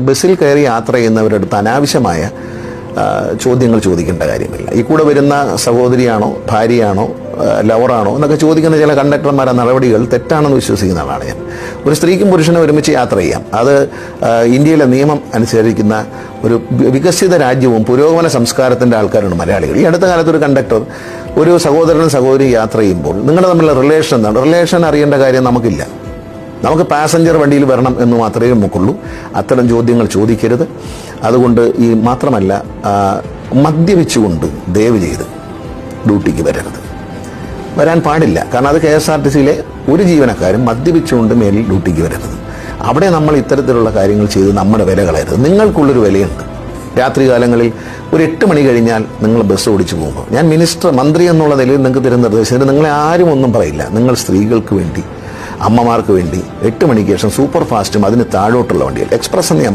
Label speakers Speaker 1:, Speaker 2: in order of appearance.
Speaker 1: ബസ്സിൽ കയറി യാത്ര ചെയ്യുന്നവരുടെ അടുത്ത് അനാവശ്യമായ ചോദ്യങ്ങൾ ചോദിക്കേണ്ട കാര്യമില്ല. ഈ കൂടെ വരുന്ന സഹോദരിയാണോ, ഭാര്യയാണോ, ലവറാണോ എന്നൊക്കെ ചോദിക്കുന്ന ചില കണ്ടക്ടർമാരുടെ നടപടികൾ തെറ്റാണെന്ന് വിശ്വസിക്കുന്ന ആളാണ് ഞാൻ. ഒരു സ്ത്രീക്കും പുരുഷനും ഒരുമിച്ച് യാത്ര ചെയ്യാം. അത് ഇന്ത്യയിലെ നിയമം അനുസരിക്കുന്ന ഒരു വികസിത രാജ്യവും പുരോഗമന സംസ്കാരത്തിൻ്റെ ആൾക്കാരാണ് മലയാളികൾ. ഈ അടുത്ത കാലത്ത് ഒരു കണ്ടക്ടർ ഒരു സഹോദരനും സഹോദരിയും യാത്ര ചെയ്യുമ്പോൾ നിങ്ങളുടെ തമ്മിലുള്ള റിലേഷൻ എന്താണ്? റിലേഷൻ അറിയേണ്ട കാര്യം നമുക്കില്ല. നമുക്ക് പാസഞ്ചർ വണ്ടിയിൽ വരണം എന്ന് മാത്രമേ നമുക്കുള്ളൂ. അത്തരം ചോദ്യങ്ങൾ ചോദിക്കരുത്. അതുകൊണ്ട് ഈ മാത്രമല്ല, മദ്യപിച്ചുകൊണ്ട് ദയവ് ചെയ്ത് ഡ്യൂട്ടിക്ക് വരാൻ പാടില്ല. കാരണം അത് KSRTCയിലെ ഒരു ജീവനക്കാരും മദ്യപിച്ചുകൊണ്ട് മേലിൽ ഡ്യൂട്ടിക്ക് വരരുത്. അവിടെ നമ്മൾ ഇത്തരത്തിലുള്ള കാര്യങ്ങൾ ചെയ്ത് നമ്മുടെ വില കളയരുത്. നിങ്ങൾക്കുള്ളൊരു വിലയുണ്ട്. രാത്രികാലങ്ങളിൽ ഒരു 8 മണി കഴിഞ്ഞാൽ നിങ്ങൾ ബസ് ഓടിച്ചു പോകുമ്പോൾ, ഞാൻ മന്ത്രി എന്നുള്ള നിലയിൽ നിങ്ങൾക്ക് തരുന്ന നിർദ്ദേശത്തിന് നിങ്ങളെ ആരും ഒന്നും പറയില്ല. നിങ്ങൾ സ്ത്രീകൾക്ക് വേണ്ടി, അമ്മമാർക്ക് വേണ്ടി 8 മണിക്ക് ശേഷം സൂപ്പർ ഫാസ്റ്റും അതിന് താഴോട്ടുള്ള വണ്ടികൾ, എക്സ്പ്രസ് എന്ന്